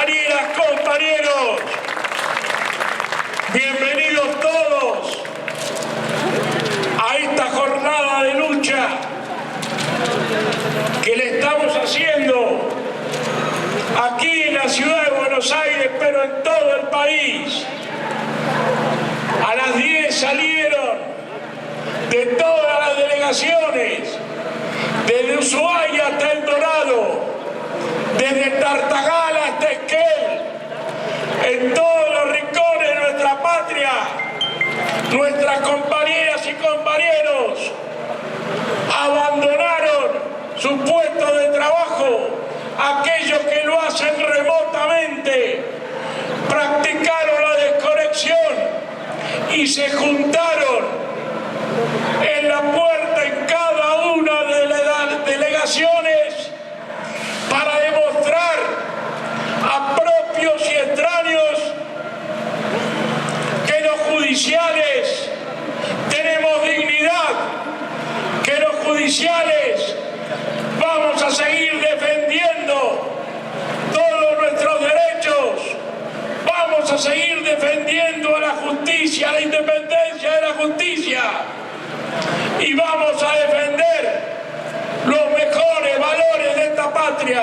Compañeras, compañeros, bienvenidos todos a esta jornada de lucha que le estamos haciendo aquí en la ciudad de Buenos Aires, pero en todo el país. A las 10 salieron de todas las delegaciones, desde Ushuaia hasta El Dorado, desde Tartagal hasta Esquel, en todos los rincones de nuestra patria, nuestras compañeras y compañeros abandonaron su puesto de trabajo, aquellos que lo hacen remotamente, practicaron la desconexión y se juntaron en la puerta en cada una de las delegaciones para demostrar a propios y extraños que los judiciales tenemos dignidad, que los judiciales vamos a seguir defendiendo todos nuestros derechos, vamos a seguir defendiendo a la justicia, la independencia de la justicia, y vamos a defender los mejores valores de esta patria.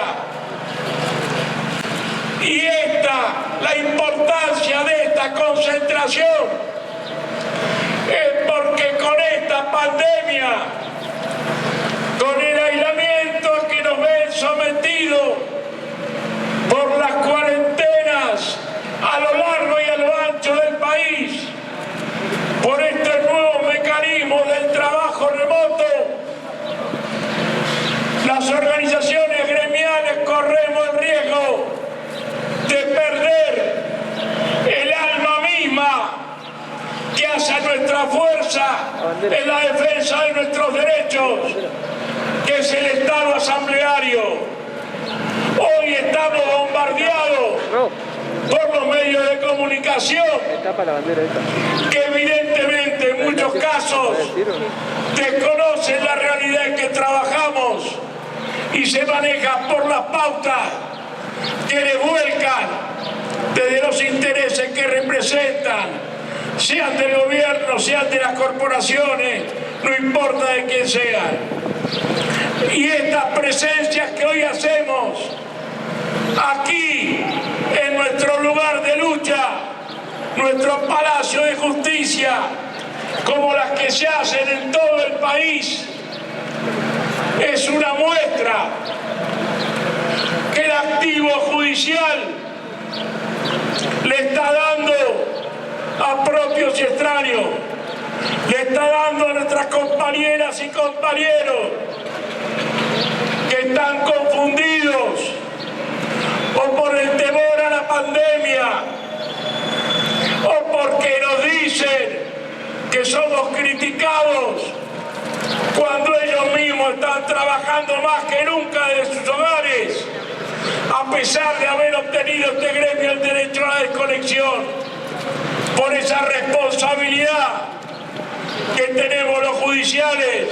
Y la importancia de esta concentración es porque con esta pandemia, con el aislamiento a que nos ven sometidos por las cuarentenas a lo largo y a lo ancho del país, por este nuevo mecanismo del trabajo remoto, las organizaciones gremiales corremos el riesgo de perder el alma misma que hace nuestra fuerza en la defensa de nuestros derechos, que es el Estado asambleario. Hoy estamos bombardeados por los medios de comunicación que evidentemente en muchos casos desconocen la realidad en que trabajamos y se maneja por las pautas que le vuelcan desde los intereses que representan, sean del gobierno, sean de las corporaciones, no importa de quién sean. Y estas presencias que hoy hacemos aquí, en nuestro lugar de lucha, nuestro Palacio de Justicia, como las que se hacen en todo el país, es una muestra que el activo judicial le está dando a propios y extraños, le está dando a nuestras compañeras y compañeros que están confundidos o por el temor a la pandemia o porque nos dicen que somos criticados cuando ellos mismos están trabajando más que nunca desde sus hogares, a pesar de haber obtenido este gremio el derecho a la desconexión, por esa responsabilidad que tenemos los judiciales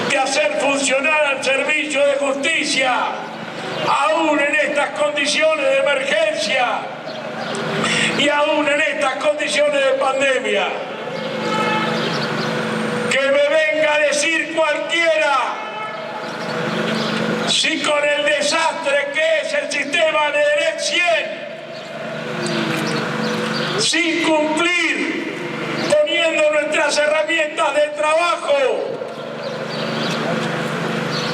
de hacer funcionar al servicio de justicia, aún en estas condiciones de emergencia y aún en estas condiciones de pandemia. Que me venga a decir cualquiera si con el desastre que es el sistema de NEDEC 100, sin cumplir, poniendo nuestras herramientas de trabajo,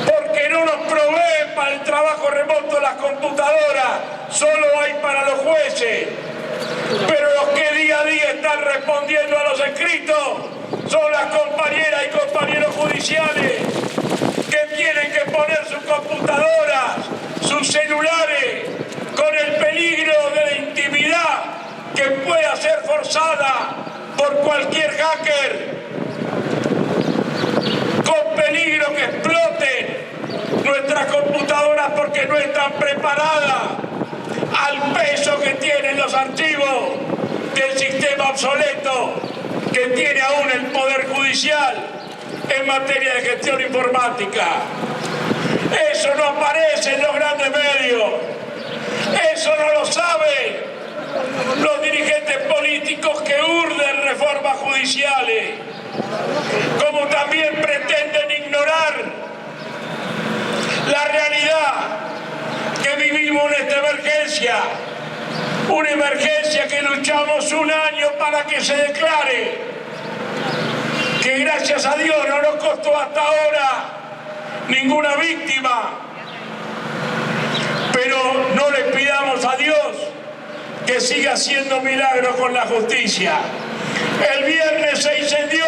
porque no nos proveen para el trabajo remoto las computadoras, solo hay para los jueces, pero los que día a día están respondiendo a los escritos son las compañeras y compañeros judiciales que tienen que poner sus computadoras, sus celulares, con el peligro de la intimidad que pueda ser forzada por cualquier hacker, con peligro que exploten nuestras computadoras porque no están preparadas al peso que tienen los archivos del sistema obsoleto que tiene aún el Poder Judicial en materia de gestión informática. Eso no aparece en los grandes medios, Eso no lo saben los dirigentes políticos que urden reformas judiciales, como también pretenden ignorar la realidad que vivimos en esta emergencia, una emergencia que luchamos un año para que se declare, que gracias a Dios no nos costó hasta ahora ninguna víctima, pero no le pidamos a Dios que siga haciendo milagros con la justicia. El viernes se incendió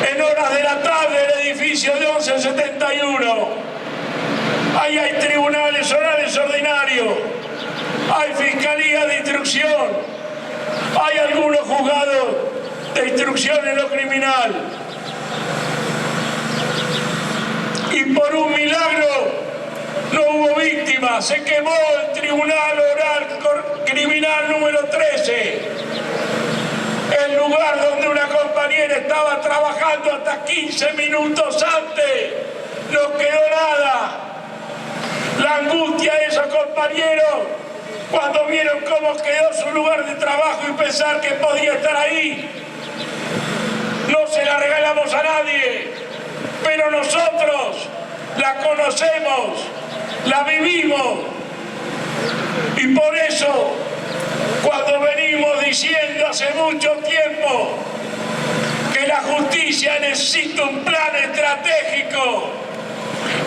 en horas de la tarde el edificio de 1171. Ahí hay tribunales orales ordinarios, hay fiscalía de instrucción, hay algunos juzgados de instrucción en lo criminal. Y por un milagro no hubo víctimas. Se quemó el tribunal oral criminal número 13, el lugar donde una compañera estaba trabajando hasta 15 minutos antes. No quedó nada. La angustia de esos compañeros cuando vieron cómo quedó su lugar de trabajo y pensar que podía estar ahí. No se la regalamos a nadie, pero nosotros la conocemos, la vivimos, y por eso cuando venimos diciendo hace mucho tiempo que la justicia necesita un plan estratégico,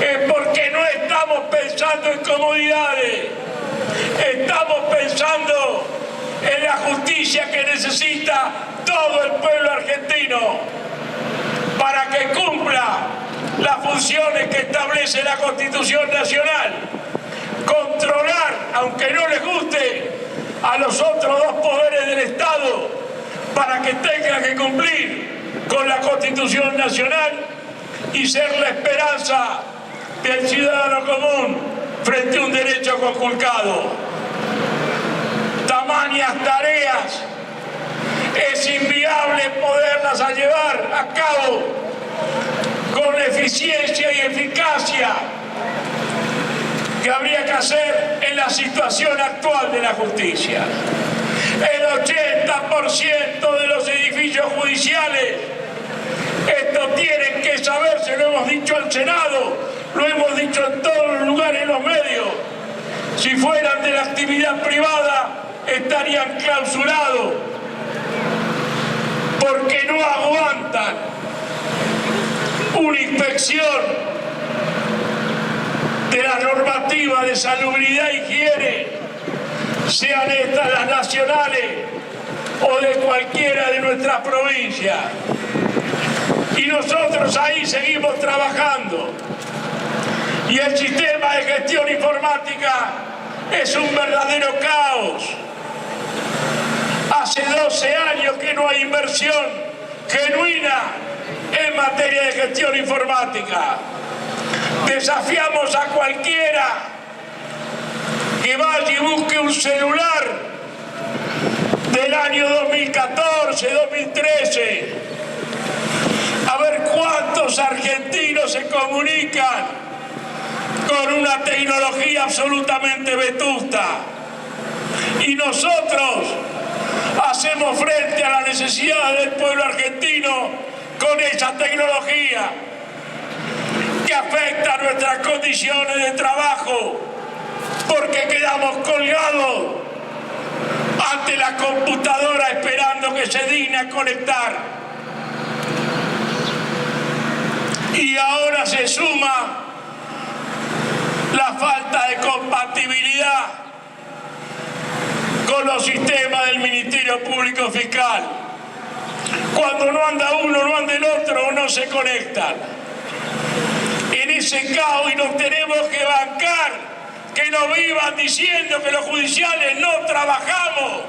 es porque no estamos pensando en comodidades, estamos pensando en la justicia que necesita todo el pueblo argentino para que cumpla las funciones que establece la Constitución Nacional: controlar, aunque no les guste, a los otros dos poderes del Estado para que tengan que cumplir con la Constitución Nacional y ser la esperanza del ciudadano común frente a un derecho conculcado. Tamañas tareas es inviable poderlas llevar a cabo con eficiencia y eficacia que habría que hacer en la situación actual de la justicia. El 80% de los edificios judiciales, esto tienen que saber, se lo hemos dicho al Senado, lo hemos dicho en todos los lugares, en los medios, si fueran de la actividad privada estarían clausurados porque no aguantan una inspección de la normativa de salubridad e higiene, sean estas las nacionales o de cualquiera de nuestras provincias. Y nosotros ahí seguimos trabajando. Y el sistema de gestión informática es un verdadero caos. Hace 12 años que no hay inversión genuina en materia de gestión informática. Desafiamos a cualquiera que vaya y busque un celular del año 2014, 2013, a ver cuántos argentinos se comunican con una tecnología absolutamente vetusta. Y nosotros hacemos frente a la necesidad del pueblo argentino con esa tecnología que afecta a nuestras condiciones de trabajo, porque quedamos colgados ante la computadora esperando que se digne a conectar. Y ahora se suma la falta de compatibilidad con los sistemas del Ministerio Público Fiscal. Cuando no anda uno, no anda el otro, no se conectan. En ese caos, y nos tenemos que bancar que nos vivan diciendo que los judiciales no trabajamos.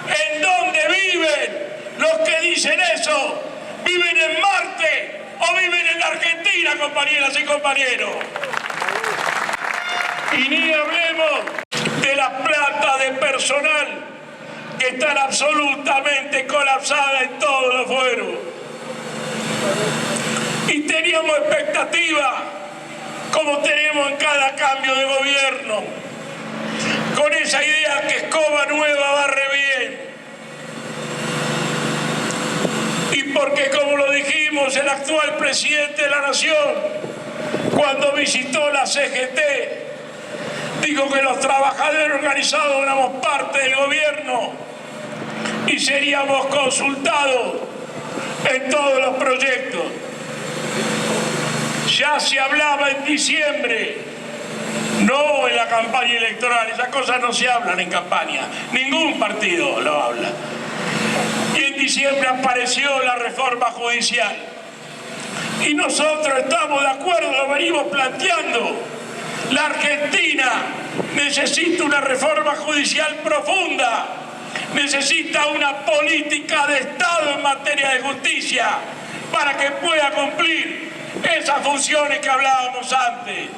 ¿En dónde viven los que dicen eso? ¿Viven en Marte o viven en la Argentina, compañeras y compañeros? Y ni hablemos de las plantas de personal que están absolutamente colapsadas en todos los fueros. Y teníamos expectativa, como tenemos en cada cambio de gobierno, con esa idea que escoba nueva barre bien. Y porque, como lo dijimos, el actual presidente de la Nación, cuando visitó la CGT, dijo que los trabajadores organizados éramos parte del gobierno y seríamos consultados en todos los proyectos. Ya se hablaba en diciembre, no en la campaña electoral, esas cosas no se hablan en campaña, ningún partido lo habla. Y en diciembre apareció la reforma judicial. Y nosotros estamos de acuerdo, lo venimos planteando. La Argentina necesita una reforma judicial profunda, necesita una política de Estado en materia de justicia para que pueda cumplir esas funciones que hablábamos antes.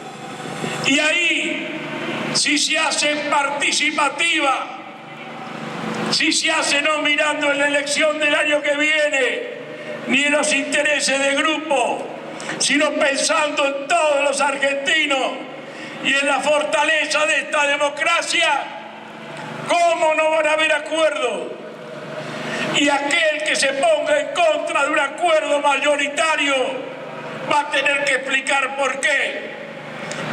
Y ahí, si se hace participativa, si se hace no mirando en la elección del año que viene, ni en los intereses de grupo, sino pensando en todos los argentinos y en la fortaleza de esta democracia, ¿cómo no van a haber acuerdos? Y aquel que se ponga en contra de un acuerdo mayoritario va a tener que explicar por qué.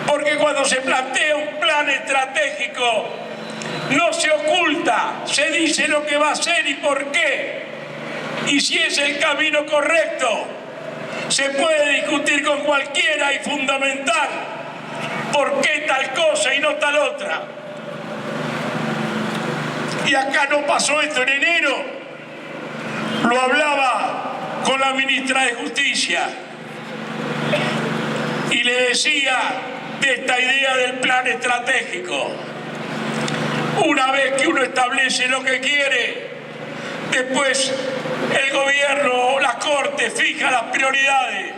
Porque cuando se plantea un plan estratégico, no se oculta, se dice lo que va a hacer y por qué. Y si es el camino correcto, se puede discutir con cualquiera y fundamentar por qué tal cosa y no tal otra. Y acá no pasó esto en enero. Lo hablaba con la ministra de Justicia y le decía de esta idea del plan estratégico. Una vez que uno establece lo que quiere, después el gobierno o la Corte fija las prioridades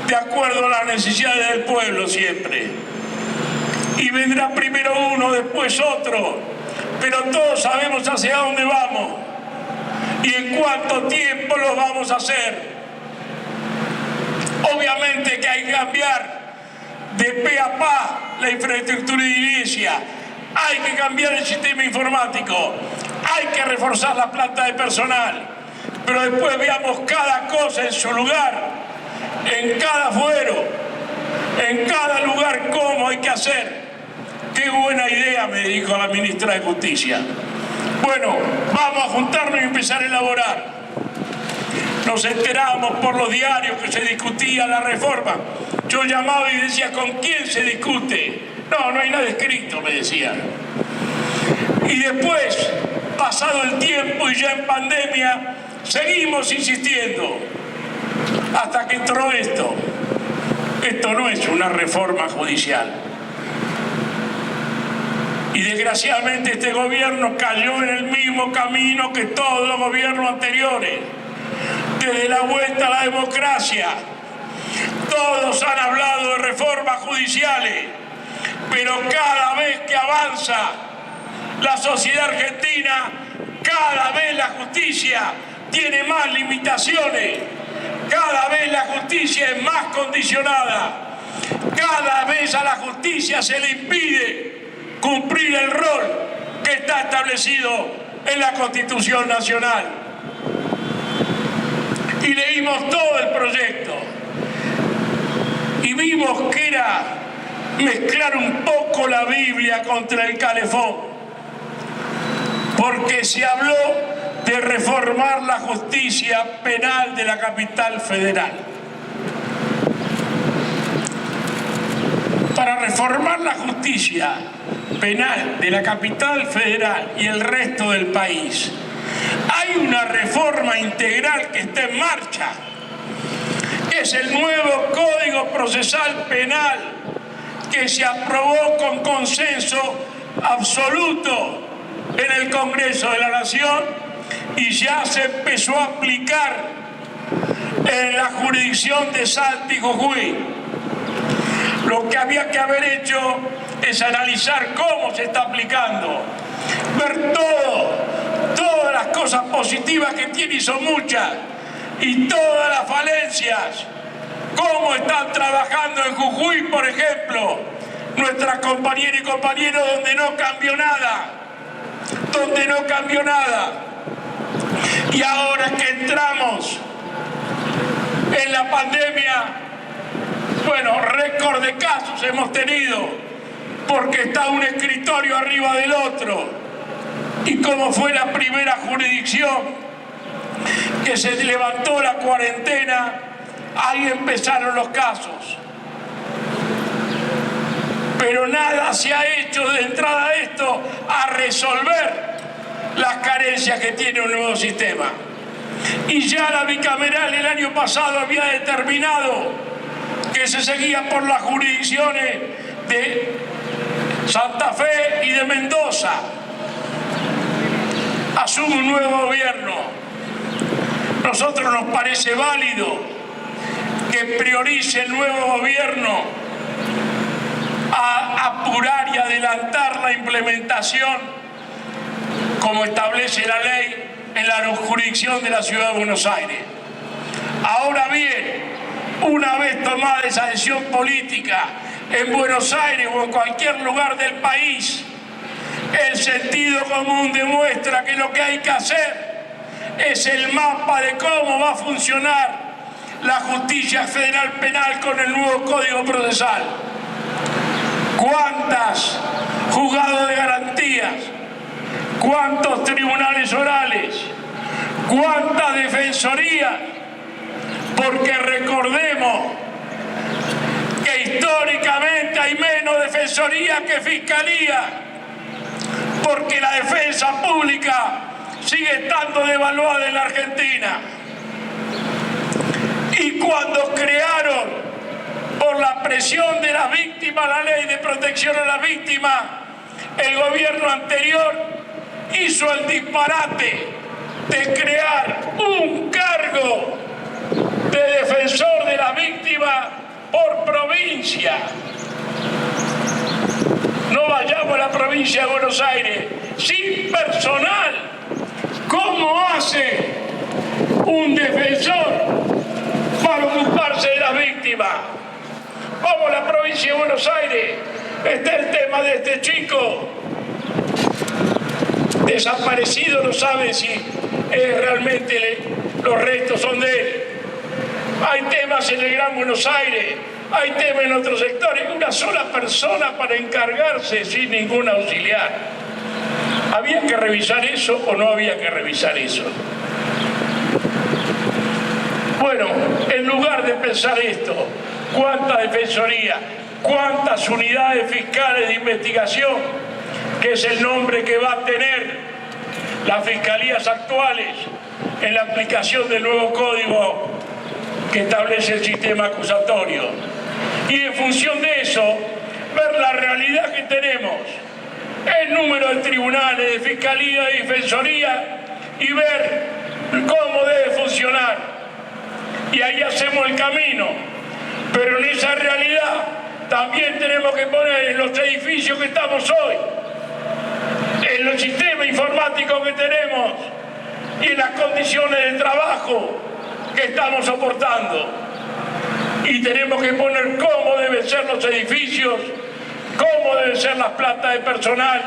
de acuerdo a las necesidades del pueblo siempre. Y vendrá primero uno, después otro, pero todos sabemos hacia dónde vamos y en cuánto tiempo lo vamos a hacer. Obviamente que hay que cambiar de pe a pa la infraestructura edilicia, hay que cambiar el sistema informático, hay que reforzar la planta de personal, pero después veamos cada cosa en su lugar, en cada fuero, en cada lugar cómo hay que hacer. Qué buena idea, me dijo la ministra de Justicia. Bueno, vamos a juntarnos y empezar a elaborar. Nos enterábamos por los diarios que se discutía la reforma. Yo llamaba y decía, ¿con quién se discute? No hay nada escrito, me decían. Y después, pasado el tiempo y ya en pandemia, seguimos insistiendo. Hasta que entró esto. Esto no es una reforma judicial. Y desgraciadamente este gobierno cayó en el mismo camino que todos los gobiernos anteriores. Desde la vuelta a la democracia, todos han hablado de reformas judiciales, pero cada vez que avanza la sociedad argentina, cada vez la justicia tiene más limitaciones, cada vez la justicia es más condicionada, cada vez a la justicia se le impide cumplir el rol que está establecido en la Constitución Nacional. Y leímos todo el proyecto y vimos que era mezclar un poco la Biblia contra el calefón, porque se habló de reformar la justicia penal de la capital federal. Para reformar la justicia penal de la capital federal y el resto del país, hay una reforma integral que está en marcha. Es el nuevo Código Procesal Penal que se aprobó con consenso absoluto en el Congreso de la Nación y ya se empezó a aplicar en la jurisdicción de Salta y Jujuy. Lo que había que haber hecho es analizar cómo se está aplicando, ver todas las cosas positivas que tiene y son muchas, y todas las falencias, cómo están trabajando en Jujuy, por ejemplo, nuestras compañeras y compañeros donde no cambió nada, donde no cambió nada. Y ahora que entramos en la pandemia, bueno, récord de casos hemos tenido, porque está un escritorio arriba del otro. Y como fue la primera jurisdicción que se levantó la cuarentena, ahí empezaron los casos. Pero nada se ha hecho de entrada a esto a resolver las carencias que tiene un nuevo sistema. Y ya la bicameral el año pasado había determinado que se seguía por las jurisdicciones de Santa Fe y de Mendoza. Asume un nuevo gobierno. Nosotros nos parece válido que priorice el nuevo gobierno a apurar y adelantar la implementación, como establece la ley, en la jurisdicción de la Ciudad de Buenos Aires. Ahora bien, una vez tomada esa decisión política en Buenos Aires o en cualquier lugar del país, el sentido común demuestra que lo que hay que hacer es el mapa de cómo va a funcionar la justicia federal penal con el nuevo Código Procesal. ¿Cuántos juzgados de garantías? ¿Cuántos tribunales orales? ¿Cuántas defensorías? Porque recordemos que históricamente hay menos defensoría que fiscalía, porque la defensa pública sigue estando devaluada en la Argentina. Y cuando crearon, por la presión de las víctimas, la ley de protección a las víctimas, el gobierno anterior hizo el disparate de crear un cargo de defensor de la víctima por provincia. No vayamos a la provincia de Buenos Aires sin personal. ¿Cómo hace un defensor para ocuparse de las víctimas? Vamos a la provincia de Buenos Aires. Está el tema de este chico desaparecido, no sabe si realmente los restos son de él. Hay temas en el Gran Buenos Aires, hay temas en otros sectores. Una sola persona para encargarse sin ningún auxiliar. ¿Había que revisar eso o no había que revisar eso? Bueno, en lugar de pensar esto, ¿cuánta defensoría? ¿Cuántas unidades fiscales de investigación? Que es el nombre que va a tener las fiscalías actuales en la aplicación del nuevo código que establece el sistema acusatorio. Y en función de eso, ver la realidad que tenemos, el número de tribunales, de fiscalía y defensoría, y ver cómo debe funcionar. Y ahí hacemos el camino. Pero en esa realidad también tenemos que poner en los edificios que estamos hoy, en los sistemas informáticos que tenemos y en las condiciones de trabajo que estamos soportando. Y tenemos que poner cómo deben ser los edificios, cómo deben ser las plantas de personal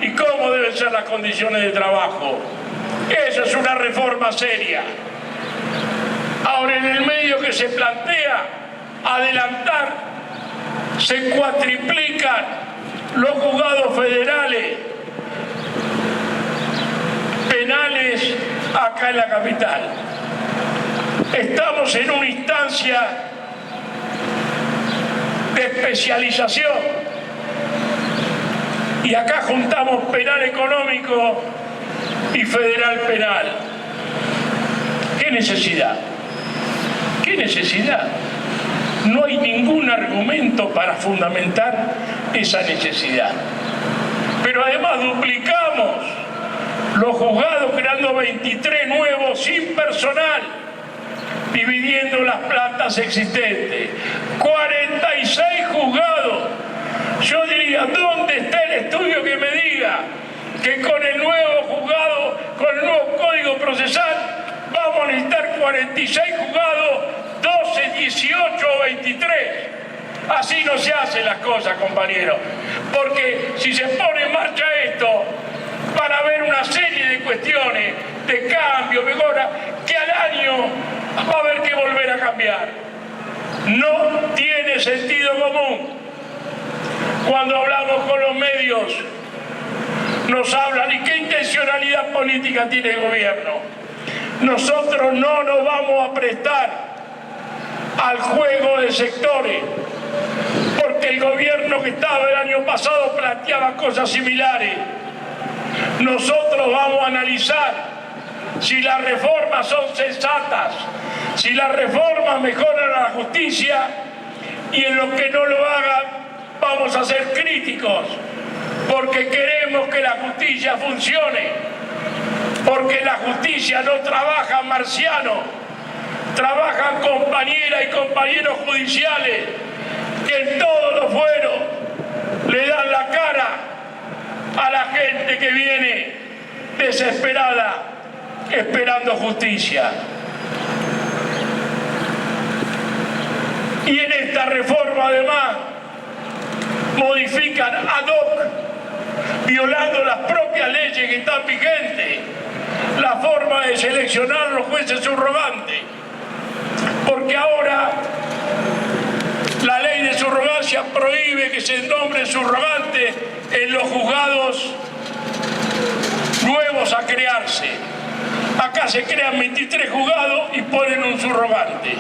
y cómo deben ser las condiciones de trabajo. Esa es una reforma seria. Ahora, en el medio que se plantea adelantar, se cuatriplican los juzgados federales penales acá en la capital. Estamos en una instancia de especialización y acá juntamos penal económico y federal penal. ¿Qué necesidad? ¿Qué necesidad? No hay ningún argumento para fundamentar esa necesidad. Pero además duplicamos los juzgados creando 23 nuevos sin personal, dividiendo las plantas existentes. 46 juzgados. Yo diría, ¿dónde está el estudio que me diga que con el nuevo juzgado, con el nuevo Código Procesal, vamos a necesitar 46 juzgados, 12, 18 o 23? Así no se hacen las cosas, compañeros. Porque si se pone en marcha esto, van a haber una serie de cuestiones, de cambio, mejora, que al año va a haber que volver a cambiar. No tiene sentido común. Cuando hablamos con los medios, nos hablan y qué intencionalidad política tiene el gobierno. Nosotros no nos vamos a prestar al juego de sectores, porque el gobierno que estaba el año pasado planteaba cosas similares. Nosotros vamos a analizar si las reformas son sensatas, si las reformas mejoran a la justicia, y en lo que no lo hagan vamos a ser críticos, porque queremos que la justicia funcione, porque la justicia no trabaja marciano, trabajan compañeras y compañeros judiciales que en todos los fueros le dan la cara a la gente que viene desesperada esperando justicia. Y en esta reforma además modifican ad hoc, violando las propias leyes que están vigentes, la forma de seleccionar los jueces subrogantes, porque ahora la ley de subrogancia prohíbe que se nombre subrogante en los juzgados nuevos a crearse. Acá se crean 23 juzgados y ponen un subrogante,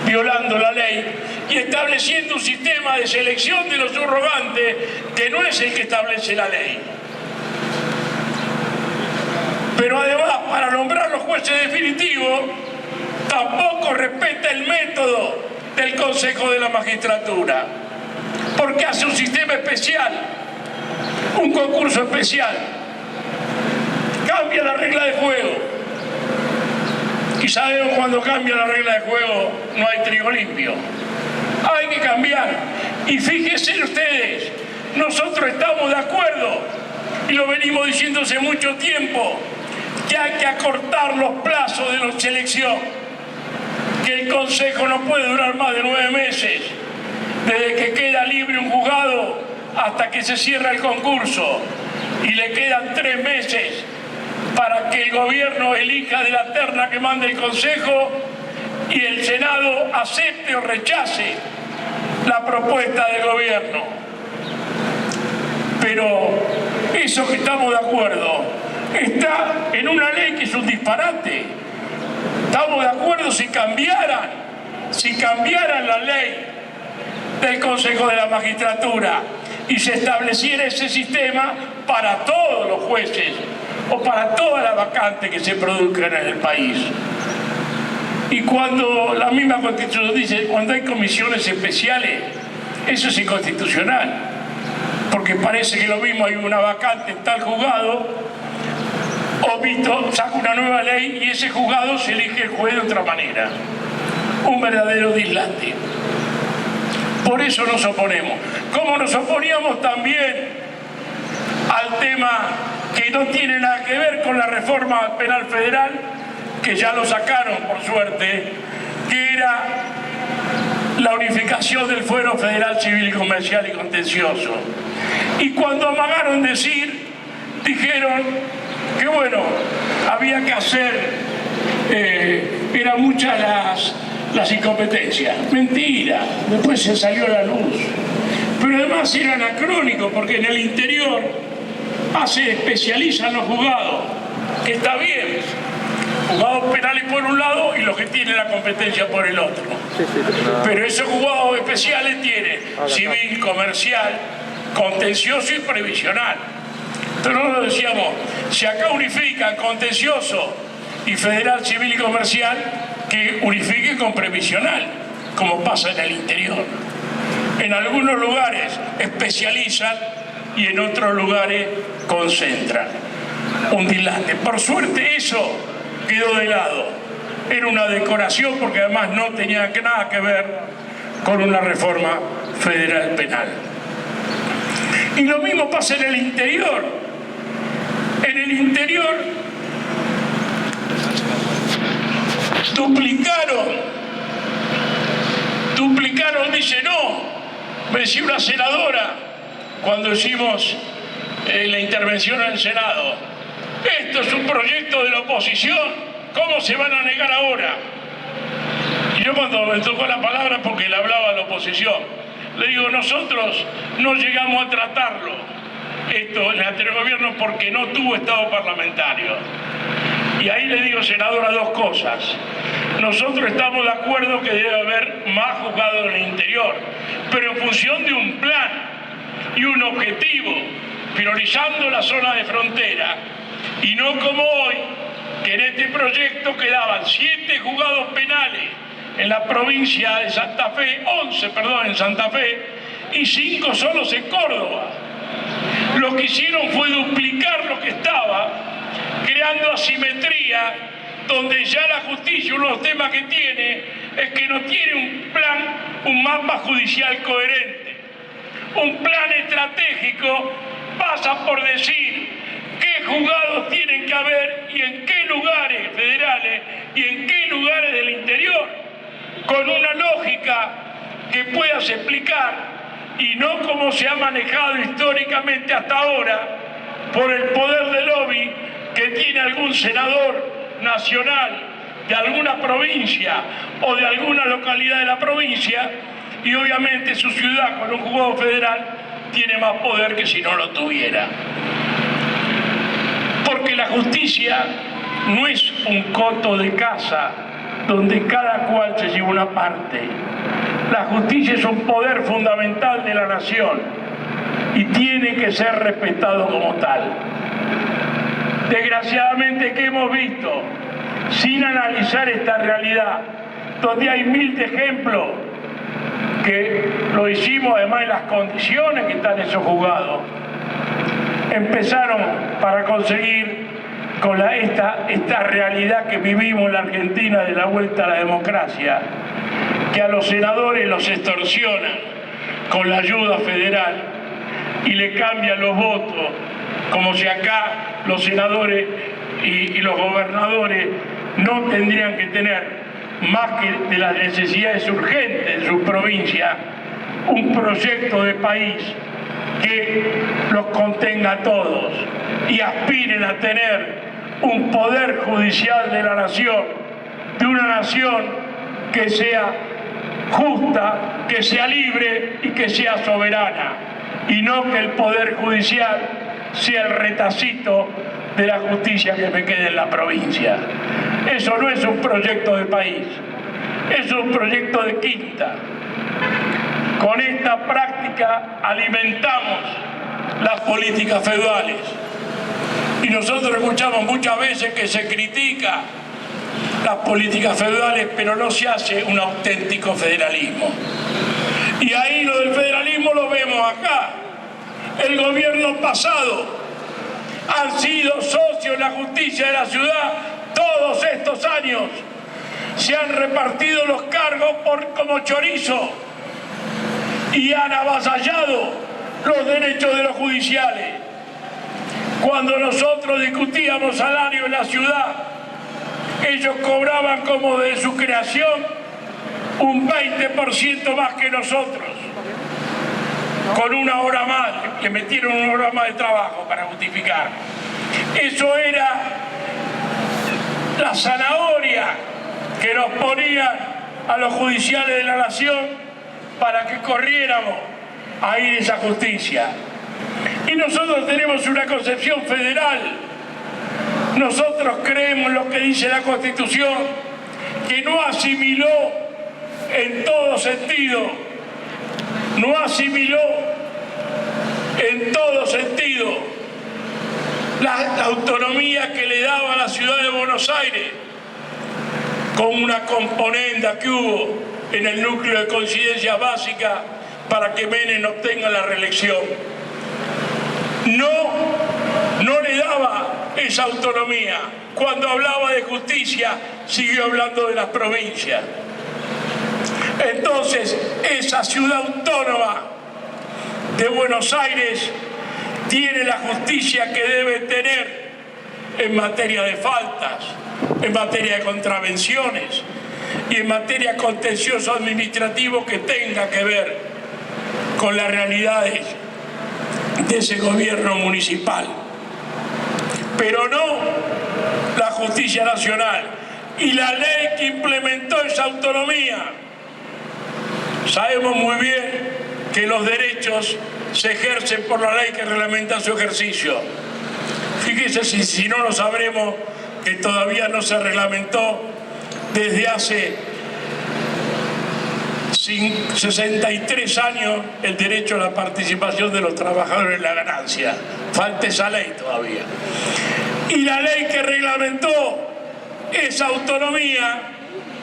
violando la ley y estableciendo un sistema de selección de los subrogantes que no es el que establece la ley. Pero además, para nombrar los jueces definitivos, tampoco respeta el método del Consejo de la Magistratura, porque hace un sistema especial, un concurso especial, cambia la regla de juego. Y sabemos cuando cambia la regla de juego no hay trigo limpio. Hay que cambiar. Y fíjense ustedes, nosotros estamos de acuerdo, y lo venimos diciendo hace mucho tiempo, que hay que acortar los plazos de la selección, que el Consejo no puede durar más de 9 meses, desde que queda libre un juzgado hasta que se cierra el concurso, y le quedan 3 meses para que el gobierno elija de la terna que mande el Consejo y el Senado acepte o rechace la propuesta del gobierno. Pero eso que estamos de acuerdo está en una ley que es un disparate. Estamos de acuerdo si cambiaran la ley del Consejo de la Magistratura y se estableciera ese sistema para todos los jueces o para todas las vacantes que se produzcan en el país. Y cuando la misma Constitución dice, cuando hay comisiones especiales, eso es inconstitucional, porque parece que lo mismo hay una vacante en tal juzgado, o Vito saca una nueva ley y ese juzgado se elige el juez de otra manera. Un verdadero dislate. Por eso nos oponemos. Como nos oponíamos también al tema que no tiene nada que ver con la reforma penal federal, que ya lo sacaron por suerte, que era la unificación del fuero federal civil y comercial y contencioso. Y cuando amagaron decir, dijeron que bueno, había que hacer, eran muchas las incompetencias. Mentira, después se salió a la luz. Pero además era anacrónico, porque en el interior se especializan los juzgados, que está bien, juzgados penales por un lado y los que tienen la competencia por el otro. Pero esos juzgados especiales tienen civil, comercial, contencioso y previsional. Entonces nosotros decíamos, si acá unifican contencioso y federal, civil y comercial, que unifiquen con previsional, como pasa en el interior. En algunos lugares especializan y en otros lugares concentran. Un dislate. Por suerte eso quedó de lado. Era una decoración porque además no tenía nada que ver con una reforma federal penal. Y lo mismo pasa en el interior. En el interior Duplicaron, dice, no, me decía una senadora cuando hicimos la intervención en el Senado. Esto es un proyecto de la oposición, ¿cómo se van a negar ahora? Y yo cuando me tocó la palabra, porque le hablaba a la oposición, le digo, nosotros no llegamos a tratarlo, esto en el anterior gobierno, porque no tuvo estado parlamentario. Y ahí le digo, senadora, dos cosas. Nosotros estamos de acuerdo que debe haber más juzgados en el interior, pero en función de un plan y un objetivo, priorizando la zona de frontera, y no como hoy, que en este proyecto quedaban 7 juzgados penales en la provincia de Santa Fe, 11, perdón, en Santa Fe, y 5 solos en Córdoba. Lo que hicieron fue duplicar lo que estaba, creando asimetría, donde ya la justicia, uno de los temas que tiene, es que no tiene un plan, un mapa judicial coherente. Un plan estratégico pasa por decir qué juzgados tienen que haber y en qué lugares federales y en qué lugares del interior, con una lógica que puedas explicar y no como se ha manejado históricamente hasta ahora por el poder de lobby que tiene algún senador nacional de alguna provincia o de alguna localidad de la provincia, y obviamente su ciudad con un juzgado federal tiene más poder que si no lo tuviera. Porque la justicia no es un coto de casa donde cada cual se lleva una parte. La justicia es un poder fundamental de la nación y tiene que ser respetado como tal. Desgraciadamente, que hemos visto, sin analizar esta realidad, donde hay 1000 de ejemplos, que lo hicimos además en las condiciones que están esos juzgados, empezaron para conseguir con esta realidad que vivimos en la Argentina de la vuelta a la democracia, que a los senadores los extorsionan con la ayuda federal y le cambian los votos, como si acá los senadores y los gobernadores no tendrían que tener, más que de las necesidades urgentes de su provincia, un proyecto de país que los contenga a todos y aspiren a tener un poder judicial de la nación, de una nación que sea justa, que sea libre y que sea soberana, y no que el poder judicial sea el retacito de la justicia que me quede en la provincia. Eso no es un proyecto de país, es un proyecto de quinta. Con esta práctica alimentamos las políticas feudales. Y nosotros escuchamos muchas veces que se critica las políticas feudales, pero no se hace un auténtico federalismo. Y ahí lo del federalismo lo vemos acá. El gobierno pasado han sido socios en la justicia de la ciudad todos estos años. Se han repartido los cargos como chorizo y han avasallado los derechos de los judiciales. Cuando nosotros discutíamos salario en la ciudad, ellos cobraban como de su creación un 20% más que nosotros, con una hora más, le metieron una hora más de trabajo para justificar. Eso era la zanahoria que nos ponían a los judiciales de la nación para que corriéramos a ir a esa justicia. Y nosotros tenemos una concepción federal. Nosotros creemos lo que dice la Constitución, que no asimiló en todo sentido, no asimiló en todo sentido la autonomía que le daba a la ciudad de Buenos Aires, con una componenda que hubo en el núcleo de coincidencia básica para que Menem obtenga la reelección. No le daba esa autonomía. Cuando hablaba de justicia, siguió hablando de las provincias. Entonces, esa ciudad autónoma de Buenos Aires tiene la justicia que debe tener en materia de faltas, en materia de contravenciones, y en materia contencioso administrativo que tenga que ver con las realidades de ese gobierno municipal. Pero no la justicia nacional y la ley que implementó esa autonomía. Sabemos muy bien que los derechos se ejercen por la ley que reglamenta su ejercicio. Fíjese si no lo sabremos, que todavía no se reglamentó desde hace 63 años el derecho a la participación de los trabajadores en la ganancia. Falta esa ley todavía. Y la ley que reglamentó esa autonomía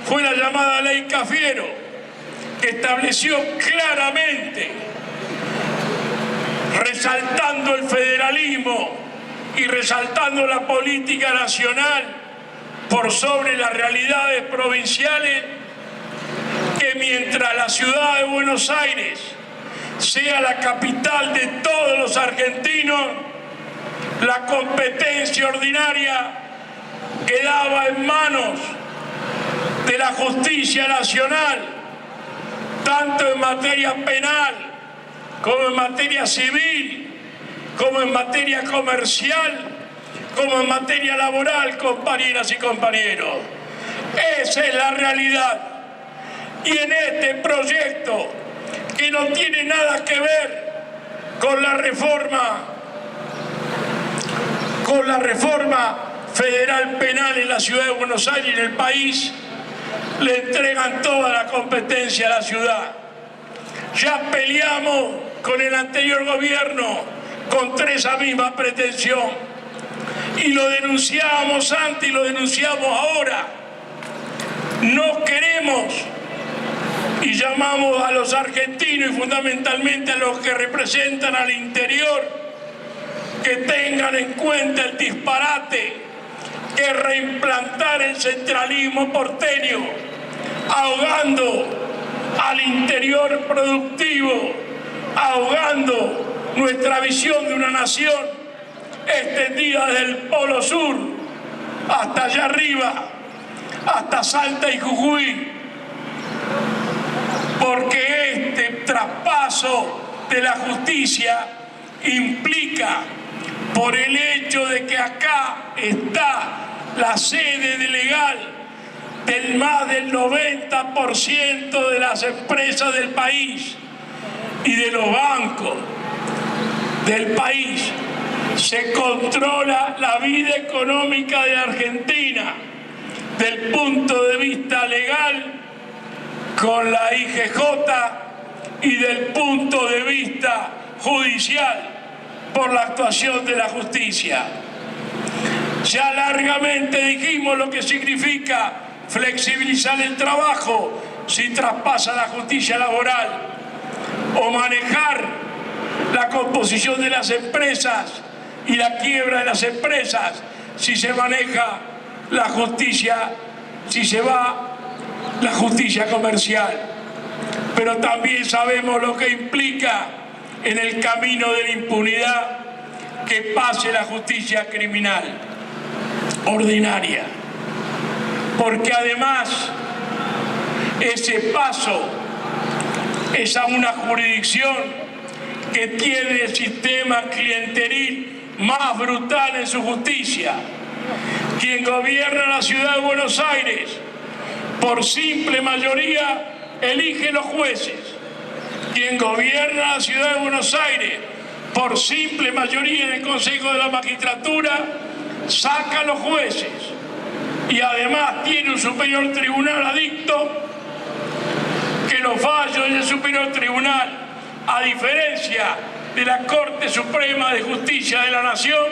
fue la llamada Ley Cafiero, que estableció claramente, resaltando el federalismo y resaltando la política nacional por sobre las realidades provinciales, que mientras la ciudad de Buenos Aires sea la capital de todos los argentinos, la competencia ordinaria quedaba en manos de la justicia nacional, tanto en materia penal como en materia civil, como en materia comercial, como en materia laboral, compañeras y compañeros. Esa es la realidad. Y en este proyecto, que no tiene nada que ver con la reforma federal penal en la ciudad de Buenos Aires y en el país, le entregan toda la competencia a la ciudad. Ya peleamos con el anterior gobierno contra esa misma pretensión y lo denunciábamos antes y lo denunciamos ahora. No queremos y llamamos a los argentinos y fundamentalmente a los que representan al interior que tengan en cuenta el disparate que es reimplantar el centralismo porteño, ahogando al interior productivo, ahogando nuestra visión de una nación extendida desde el Polo Sur hasta allá arriba, hasta Salta y Jujuy, porque este traspaso de la justicia implica, por el hecho de que acá está la sede legal del más del 90% de las empresas del país y de los bancos del país, se controla la vida económica de Argentina del punto de vista legal con la IGJ y del punto de vista judicial por la actuación de la justicia. Ya largamente dijimos lo que significa flexibilizar el trabajo si traspasa la justicia laboral, o manejar la composición de las empresas y la quiebra de las empresas si se maneja la justicia, si se va la justicia comercial. Pero también sabemos lo que implica en el camino de la impunidad que pase la justicia criminal ordinaria, porque además ese paso es a una jurisdicción que tiene el sistema clientelil más brutal en su justicia. Quien gobierna la ciudad de Buenos Aires, por simple mayoría, elige los jueces. Quien gobierna la ciudad de Buenos Aires, por simple mayoría en el Consejo de la Magistratura, saca a los jueces. Y además tiene un superior tribunal adicto, que los fallos del superior tribunal, a diferencia de la Corte Suprema de Justicia de la Nación,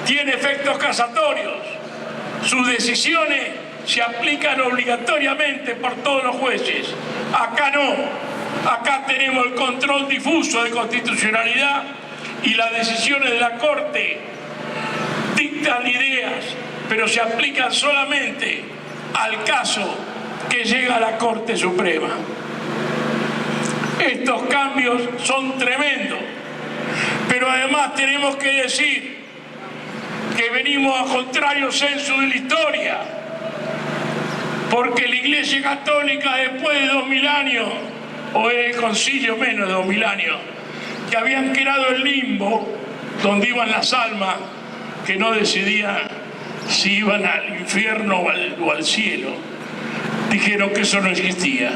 tiene efectos casatorios. Sus decisiones se aplican obligatoriamente por todos los jueces. Acá no. Acá tenemos el control difuso de constitucionalidad y las decisiones de la Corte dictan ideas, pero se aplican solamente al caso que llega a la Corte Suprema. Estos cambios son tremendos, pero además tenemos que decir que venimos a contrario censo de la historia. porque la Iglesia Católica, después de 2000 años, o el concilio menos de 2000 años, que habían creado el limbo, donde iban las almas, que no decidían si iban al infierno o al cielo, dijeron que eso no existía.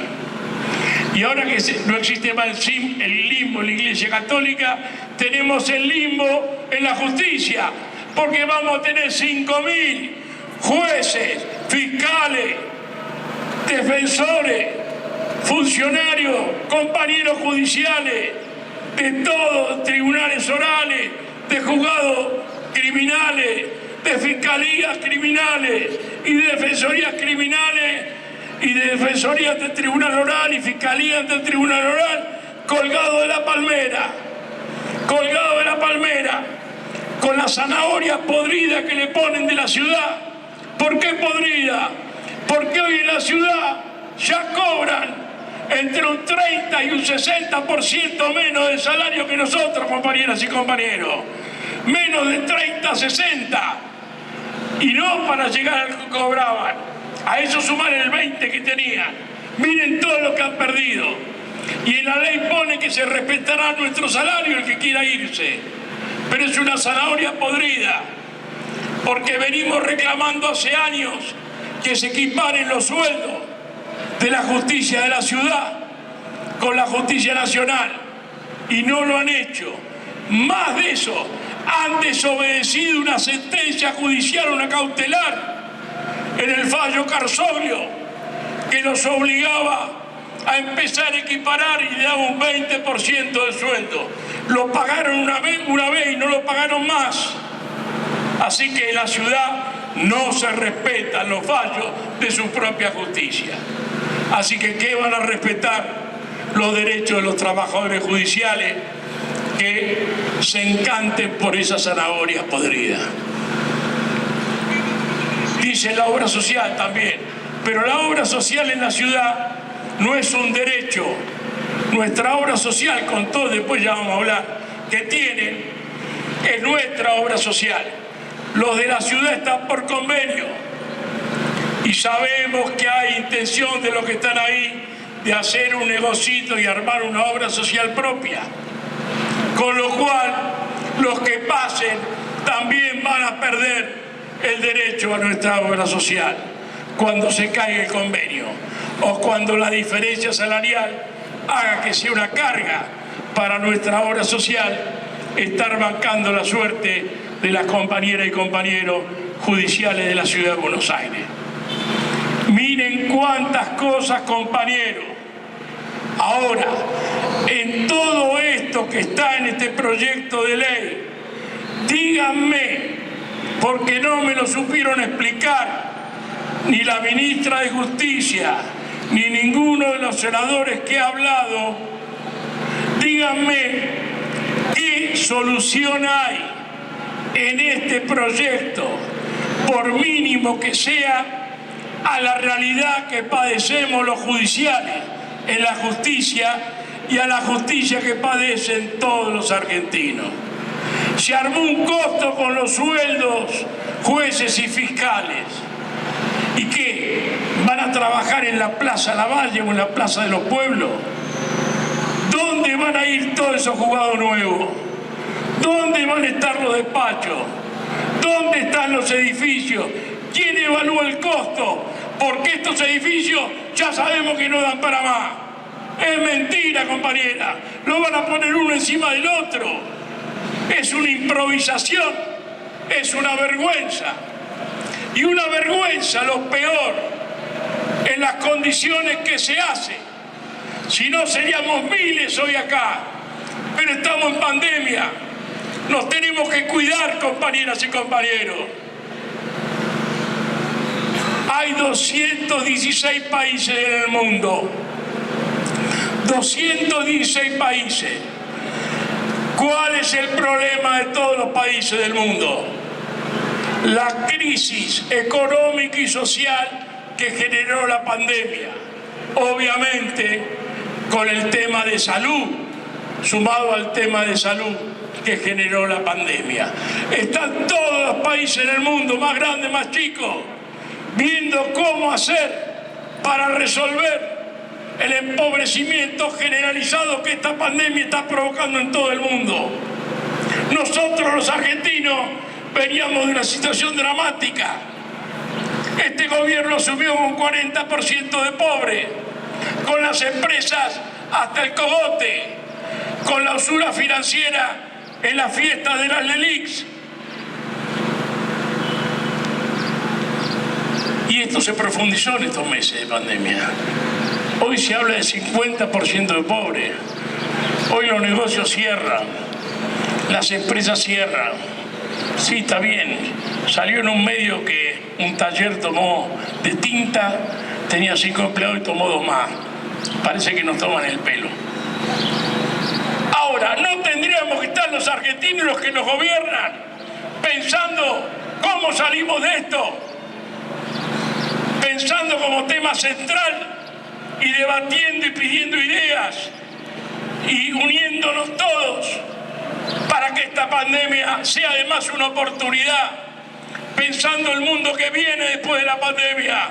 Y ahora que no existe más el limbo en la Iglesia Católica, tenemos el limbo en la justicia, porque vamos a tener 5000 jueces, fiscales, defensores, funcionarios, compañeros judiciales, de todos, tribunales orales, de juzgados criminales, de fiscalías criminales y de defensorías criminales y de defensorías del tribunal oral y fiscalías del tribunal oral, colgado de la palmera, con la zanahoria podrida que le ponen de la ciudad. ¿Por qué podrida? Porque hoy en la ciudad ya cobran entre un 30 y un 60% menos de salario que nosotros, compañeras y compañeros. Menos de 30, 60. Y no para llegar al que cobraban. A eso sumar el 20 que tenían. Miren todo lo que han perdido. Y en la ley pone que se respetará nuestro salario el que quiera irse. Pero es una zanahoria podrida. Porque venimos reclamando hace años que se equiparen los sueldos de la justicia de la ciudad con la justicia nacional. Y no lo han hecho. Más de eso, han desobedecido una sentencia judicial, una cautelar, en el fallo Carsoglio, que los obligaba a empezar a equiparar y le daba un 20% de sueldo. Lo pagaron una vez y no lo pagaron más. Así que en la ciudad no se respetan los fallos de su propia justicia. Así que, ¿qué van a respetar los derechos de los trabajadores judiciales que se encanten por esa zanahoria podrida? Dice la obra social también, pero la obra social en la ciudad no es un derecho. Nuestra obra social, con todo, después ya vamos a hablar, que tienen, es nuestra obra social. Los de la ciudad están por convenio y sabemos que hay intención de los que están ahí de hacer un negocito y armar una obra social propia. Con lo cual, los que pasen también van a perder el derecho a nuestra obra social cuando se caiga el convenio o cuando la diferencia salarial haga que sea una carga para nuestra obra social estar bancando la suerte de las compañeras y compañeros judiciales de la ciudad de Buenos Aires. Miren cuántas cosas, compañeros. Ahora, en todo esto que está en este proyecto de ley, díganme, porque no me lo supieron explicar ni la ministra de Justicia, ni ninguno de los senadores que ha hablado, díganme qué solución hay en este proyecto, por mínimo que sea, a la realidad que padecemos los judiciales en la justicia y a la justicia que padecen todos los argentinos. Se armó un costo con los sueldos jueces y fiscales. ¿Y qué? ¿Van a trabajar en la Plaza Lavalle o en la Plaza de los Pueblos? ¿Dónde van a ir todos esos juzgados nuevos? ¿Dónde van a estar los despachos? ¿Dónde están los edificios? ¿Quién evalúa el costo? Porque estos edificios ya sabemos que no dan para más. Es mentira, compañera. Lo van a poner uno encima del otro. Es una improvisación. Es una vergüenza. Y una vergüenza, lo peor, en las condiciones que se hace. Si no, seríamos miles hoy acá. Pero estamos en pandemia. Nos tenemos que cuidar, compañeras y compañeros. Hay 216 países en el mundo. 216 países. ¿Cuál es el problema de todos los países del mundo? La crisis económica y social que generó la pandemia. Obviamente, con el tema de salud, sumado al tema de salud que generó la pandemia. Están todos los países en el mundo, más grandes, más chicos, viendo cómo hacer para resolver el empobrecimiento generalizado que esta pandemia está provocando en todo el mundo. Nosotros los argentinos veníamos de una situación dramática. Este gobierno subió un 40% de pobres, con las empresas hasta el cogote, con la usura financiera en la fiesta de las LELIX. Y esto se profundizó en estos meses de pandemia. Hoy se habla de 50% de pobres. Hoy los negocios cierran, las empresas cierran. Sí, está bien. Salió en un medio que un taller tomó de tinta, tenía 5 empleados y tomó 2 más. Parece que nos toman el pelo. Ahora, ¿no tendríamos que estar los argentinos, los que nos gobiernan, pensando cómo salimos de esto? Pensando como tema central y debatiendo y pidiendo ideas y uniéndonos todos para que esta pandemia sea además una oportunidad, pensando el mundo que viene después de la pandemia,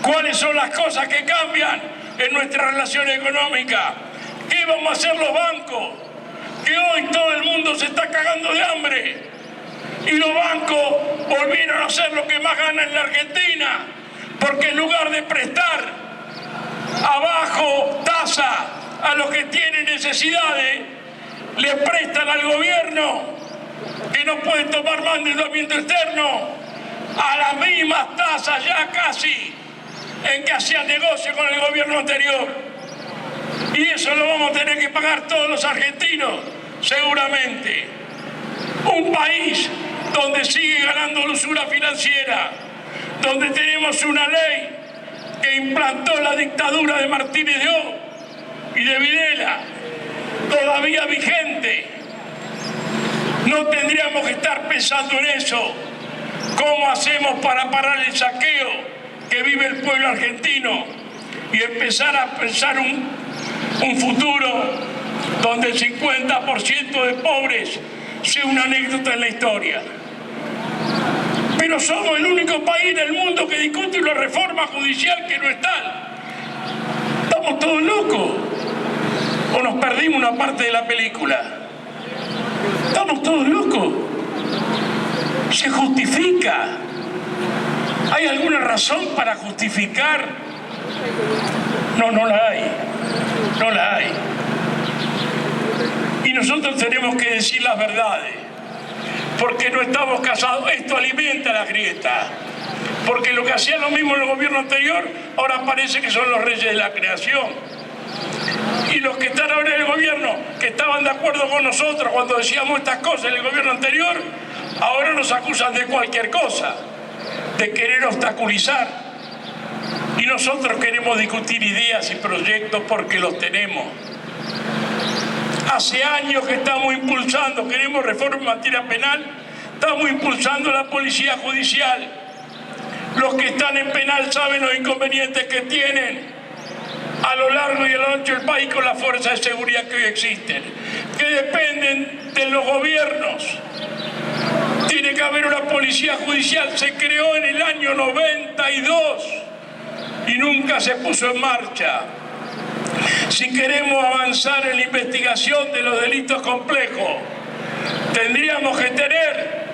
cuáles son las cosas que cambian en nuestra relación económica, qué vamos a hacer los bancos, que hoy todo el mundo se está cagando de hambre y los bancos volvieron a ser lo que más ganan en la Argentina, porque en lugar de prestar abajo tasa a los que tienen necesidades, le prestan al gobierno, que no puede tomar más endeudamiento externo, a las mismas tasas ya casi en que hacían negocio con el gobierno anterior. Y eso lo vamos a tener que pagar todos los argentinos, seguramente. Un país donde sigue ganando la usura financiera, donde tenemos una ley que implantó la dictadura de Martínez de O y de Videla, todavía vigente. No tendríamos que estar pensando en eso. ¿Cómo hacemos para parar el saqueo que vive el pueblo argentino y empezar a pensar un futuro donde el 50% de pobres sea una anécdota en la historia? Pero somos el único país del mundo que discute una reforma judicial que no es tal. ¿Estamos todos locos? ¿O nos perdimos una parte de la película? ¿Estamos todos locos? ¿Se justifica? ¿Hay alguna razón para justificar? No, no la hay. No la hay. Y nosotros tenemos que decir las verdades, porque no estamos casados. Esto alimenta la grieta, porque lo que hacían lo mismo en el gobierno anterior, ahora parece que son los reyes de la creación. Y los que están ahora en el gobierno, que estaban de acuerdo con nosotros cuando decíamos estas cosas en el gobierno anterior, ahora nos acusan de cualquier cosa, de querer obstaculizar. Y nosotros queremos discutir ideas y proyectos porque los tenemos. Hace años que estamos impulsando, queremos reforma en materia penal, estamos impulsando la policía judicial. Los que están en penal saben los inconvenientes que tienen a lo largo y a lo ancho del país con las fuerzas de seguridad que hoy existen, que dependen de los gobiernos. Tiene que haber una policía judicial, se creó en el año 92 y nunca se puso en marcha. Si queremos avanzar en la investigación de los delitos complejos, tendríamos que tener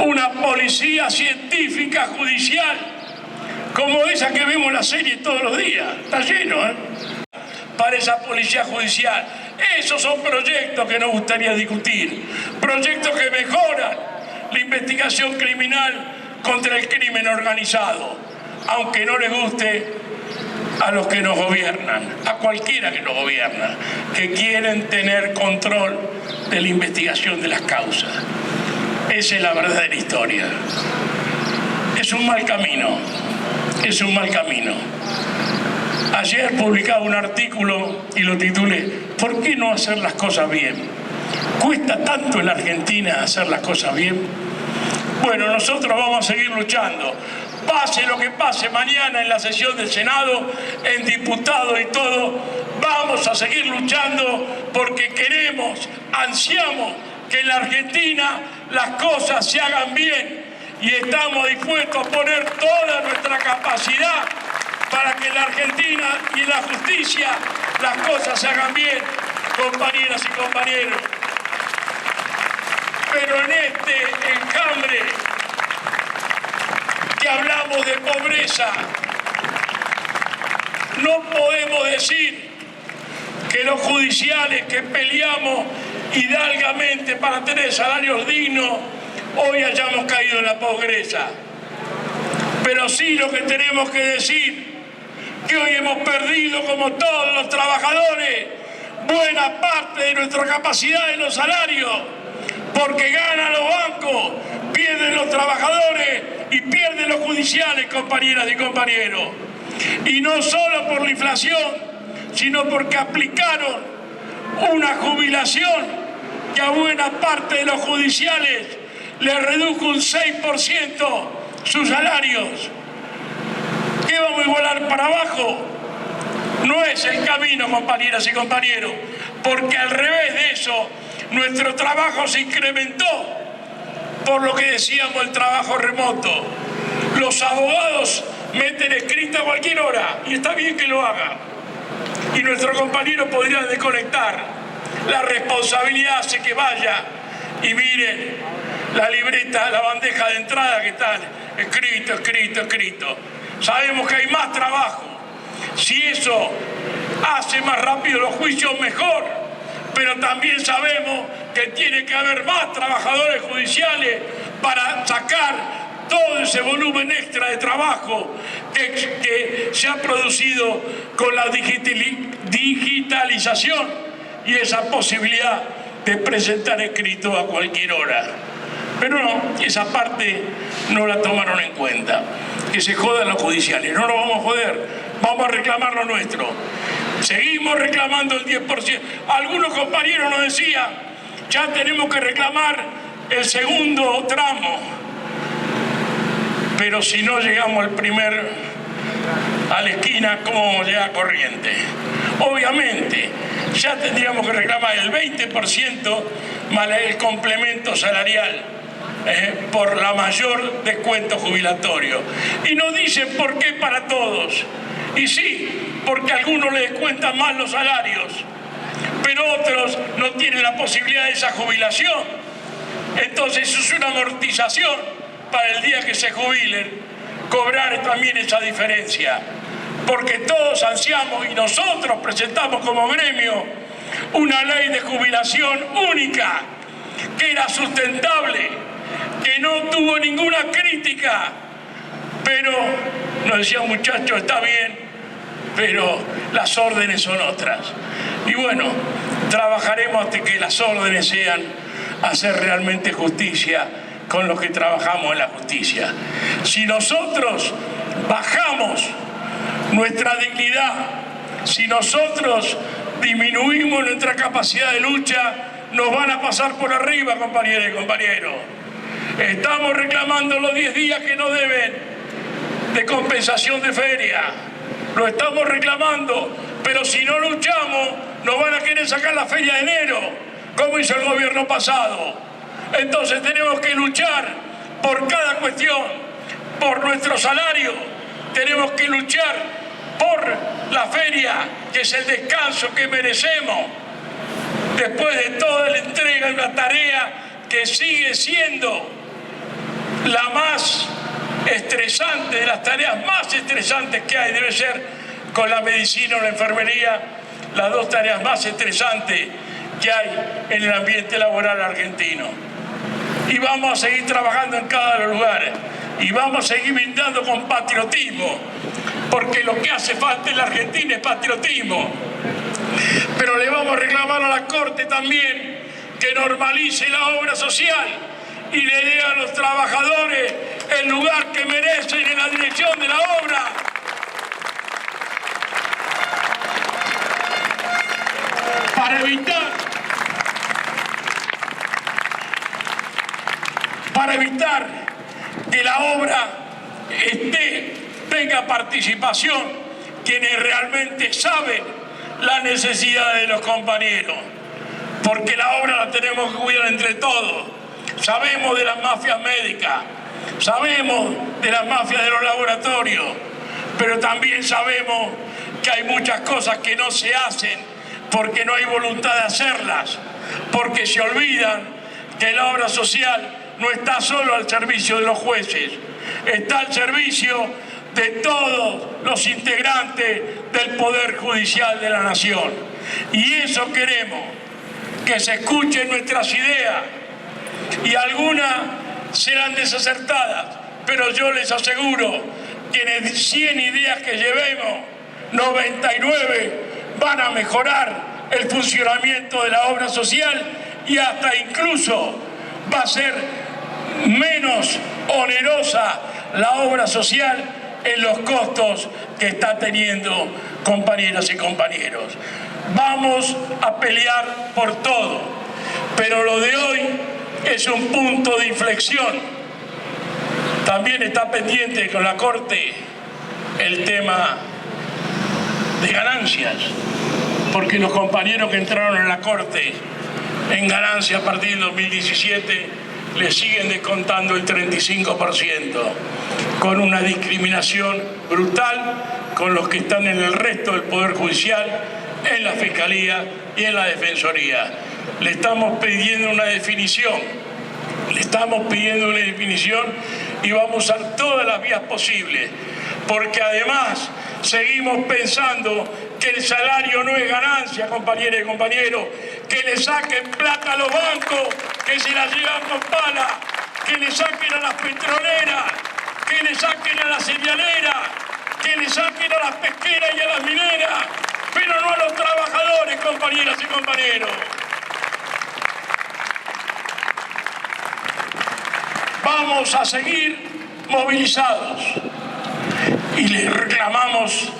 una policía científica judicial, como esa que vemos en la serie todos los días. Está lleno, para esa policía judicial. Esos son proyectos que nos gustaría discutir. Proyectos que mejoran la investigación criminal contra el crimen organizado, aunque no les guste a los que nos gobiernan, a cualquiera que nos gobierna, que quieren tener control de la investigación de las causas. Esa es la verdadera historia. Es un mal camino. Es un mal camino. Ayer publicaba un artículo y lo titulé ¿Por qué no hacer las cosas bien? ¿Cuesta tanto en la Argentina hacer las cosas bien? Bueno, nosotros vamos a seguir luchando. Pase lo que pase mañana en la sesión del Senado, en diputados y todo, vamos a seguir luchando porque queremos, ansiamos que en la Argentina las cosas se hagan bien. Y estamos dispuestos a poner toda nuestra capacidad para que en la Argentina y en la justicia las cosas se hagan bien, compañeras y compañeros. Pero en este enjambre que hablamos de pobreza, no podemos decir que los judiciales que peleamos hidalgamente para tener salarios dignos, hoy hayamos caído en la pobreza. Pero sí lo que tenemos que decir, que hoy hemos perdido, como todos los trabajadores, buena parte de nuestra capacidad en los salarios, porque ganan los bancos, pierden los trabajadores y pierden los judiciales, compañeras y compañeros. Y no solo por la inflación, sino porque aplicaron una jubilación que a buena parte de los judiciales le redujo un 6% sus salarios. ¿Qué vamos a igualar para abajo? No es el camino, compañeras y compañeros, porque al revés de eso, nuestro trabajo se incrementó por lo que decíamos el trabajo remoto. Los abogados meten escrita a cualquier hora y está bien que lo hagan. Y nuestros compañeros podrían desconectar. La responsabilidad hace que vaya y miren la libreta, la bandeja de entrada que está escrito. Sabemos que hay más trabajo. Si eso hace más rápido los juicios, mejor. Pero también sabemos que tiene que haber más trabajadores judiciales para sacar todo ese volumen extra de trabajo que se ha producido con la digitalización y esa posibilidad de presentar escrito a cualquier hora. Pero no, esa parte no la tomaron en cuenta. Que se jodan los judiciales, no nos vamos a joder, vamos a reclamar lo nuestro. Seguimos reclamando el 10%. Algunos compañeros nos decían, ya tenemos que reclamar el segundo tramo. Pero si no llegamos a la esquina, ¿cómo vamos a llegar a Corrientes? Obviamente, ya tendríamos que reclamar el 20% más el complemento salarial por la mayor descuento jubilatorio. Y nos dicen por qué para todos. Y sí, porque a algunos les descuentan más los salarios, pero otros no tienen la posibilidad de esa jubilación. Entonces eso es una amortización para el día que se jubilen, cobrar también esa diferencia. Porque todos ansiamos y nosotros presentamos como gremio una ley de jubilación única, que era sustentable, que no tuvo ninguna crítica, pero nos decían, muchachos, está bien, pero las órdenes son otras. Y bueno, trabajaremos hasta que las órdenes sean hacer realmente justicia con los que trabajamos en la justicia. Si nosotros bajamos nuestra dignidad, si nosotros disminuimos nuestra capacidad de lucha, nos van a pasar por arriba, compañeras y compañeros. Estamos reclamando los 10 días que no deben de compensación de feria. Lo estamos reclamando, pero si no luchamos, nos van a querer sacar la feria de enero, como hizo el gobierno pasado. Entonces tenemos que luchar por cada cuestión, por nuestro salario, tenemos que luchar por la feria, que es el descanso que merecemos, después de toda la entrega de una tarea que sigue siendo la más estresante, de las tareas más estresantes que hay, debe ser con la medicina o la enfermería, las dos tareas más estresantes que hay en el ambiente laboral argentino. Y vamos a seguir trabajando en cada uno de los lugares y vamos a seguir brindando con patriotismo, porque lo que hace falta en la Argentina es patriotismo. Pero le vamos a reclamar a la Corte también que normalice la obra social y le dé a los trabajadores el lugar que merecen en la dirección de la obra. Para evitar que la obra tenga participación quienes realmente saben la necesidad de los compañeros, porque la obra la tenemos que cuidar entre todos. Sabemos de las mafias médicas, sabemos de las mafias de los laboratorios, pero también sabemos que hay muchas cosas que no se hacen porque no hay voluntad de hacerlas, porque se olvidan que la obra social no está solo al servicio de los jueces, está al servicio de todos los integrantes del Poder Judicial de la Nación. Y eso queremos, que se escuchen nuestras ideas, y algunas serán desacertadas, pero yo les aseguro que en 100 ideas que llevemos, 99 van a mejorar el funcionamiento de la obra social, y hasta incluso va a ser menos onerosa la obra social en los costos que está teniendo, compañeras y compañeros. Vamos a pelear por todo, pero lo de hoy es un punto de inflexión. También está pendiente con la Corte el tema de ganancias, porque los compañeros que entraron en la Corte en ganancia a partir del 2017 le siguen descontando el 35%, con una discriminación brutal con los que están en el resto del Poder Judicial, en la Fiscalía y en la Defensoría. Le estamos pidiendo una definición, y vamos a usar todas las vías posibles, porque además seguimos pensando que el salario no es ganancia, compañeras y compañeros, que le saquen plata a los bancos, que se la llevan con pala, que le saquen a las petroleras, que le saquen a las cerealeras, que le saquen a las pesqueras y a las mineras, pero no a los trabajadores, compañeras y compañeros. Vamos a seguir movilizados y les reclamamos.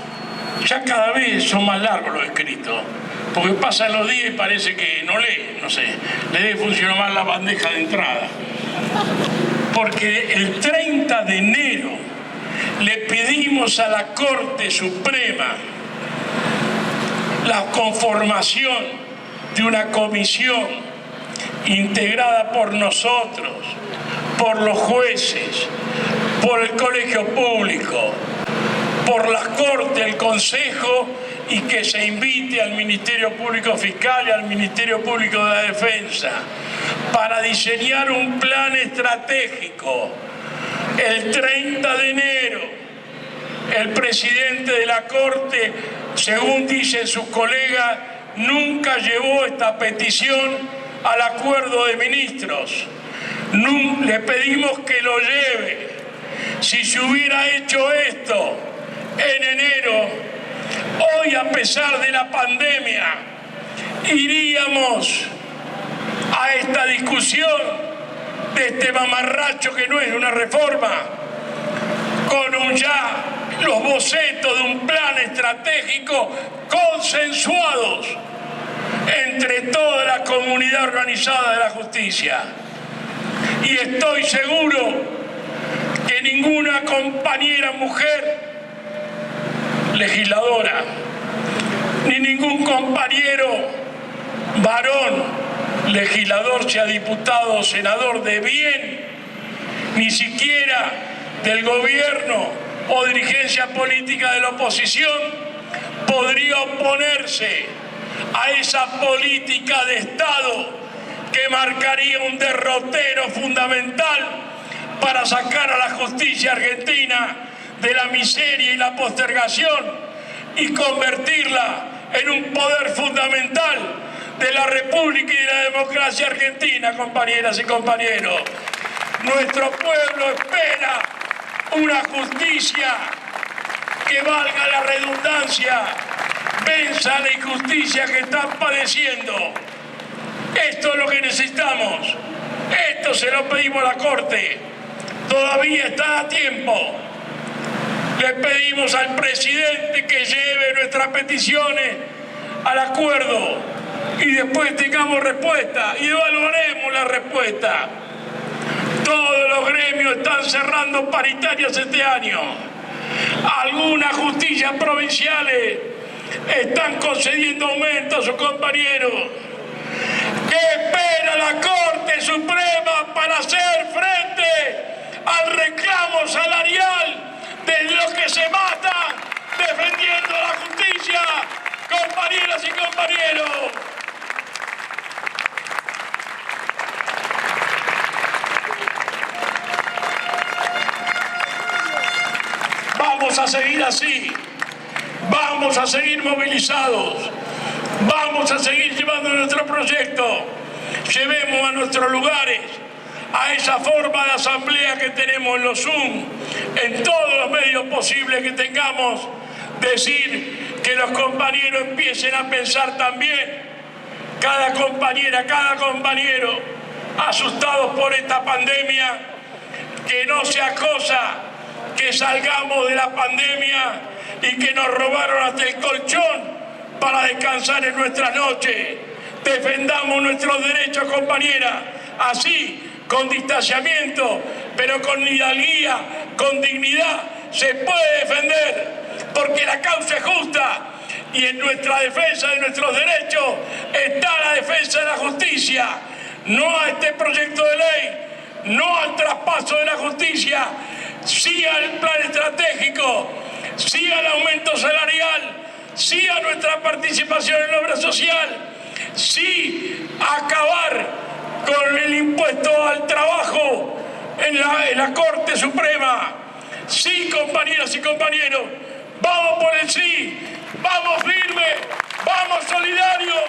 Ya cada vez son más largos los escritos, porque pasan los días y parece que no lee, no sé, le debe funcionar más la bandeja de entrada. Porque el 30 de enero le pedimos a la Corte Suprema la conformación de una comisión integrada por nosotros, por los jueces, por el Colegio Público, por la Corte, el Consejo, y que se invite al Ministerio Público Fiscal y al Ministerio Público de la Defensa para diseñar un plan estratégico. El 30 de enero, el presidente de la Corte, según dicen sus colegas, nunca llevó esta petición al acuerdo de ministros. Le pedimos que lo lleve. Si se hubiera hecho esto en enero, hoy, a pesar de la pandemia, iríamos a esta discusión de este mamarracho que no es una reforma, con ya los bocetos de un plan estratégico consensuados entre toda la comunidad organizada de la justicia. Y estoy seguro que ninguna compañera mujer legisladora, ni ningún compañero varón legislador, sea diputado o senador de bien, ni siquiera del gobierno o dirigencia política de la oposición, podría oponerse a esa política de Estado que marcaría un derrotero fundamental para sacar a la justicia argentina de la miseria y la postergación y convertirla en un poder fundamental de la República y de la democracia argentina, compañeras y compañeros. Nuestro pueblo espera una justicia que, valga la redundancia, venza la injusticia que están padeciendo. Esto es lo que necesitamos. Esto se lo pedimos a la Corte. Todavía está a tiempo. Le pedimos al presidente que lleve nuestras peticiones al acuerdo y después tengamos respuesta y evaluaremos la respuesta. Todos los gremios están cerrando paritarias este año. Algunas justicias provinciales están concediendo aumentos a sus compañeros. ¿Qué espera la Corte Suprema para hacer frente al reclamo salarial de los que se matan compañeras y compañeros. Vamos a seguir así, vamos a seguir movilizados, vamos a seguir llevando nuestro proyecto. Llevemos a nuestros lugares, a esa forma de asamblea que tenemos en los Zoom, en todos los medios posibles que tengamos, decir que los compañeros empiecen a pensar también, cada compañera, cada compañero, asustados por esta pandemia, que no sea cosa que salgamos de la pandemia y que nos robaron hasta el colchón para descansar en nuestras noches. Defendamos nuestros derechos, compañeras, así, con distanciamiento, pero con hidalguía, con dignidad, se puede defender, porque la causa es justa y en nuestra defensa de nuestros derechos está la defensa de la justicia. No a este proyecto de ley, no al traspaso de la justicia, sí al plan estratégico, sí al aumento salarial, sí a nuestra participación en la obra social, sí a acabar con el impuesto al trabajo en la Corte Suprema. Sí, compañeras y compañeros, vamos por el sí, vamos firmes, vamos solidarios,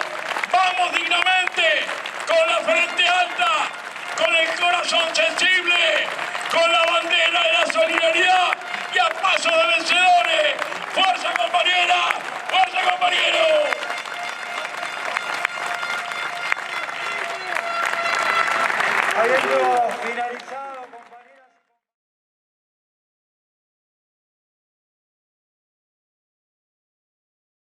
vamos dignamente, con la frente alta, con el corazón sensible, con la bandera de la solidaridad y a paso de vencedores. ¡Fuerza, compañera! ¡Fuerza, compañeros!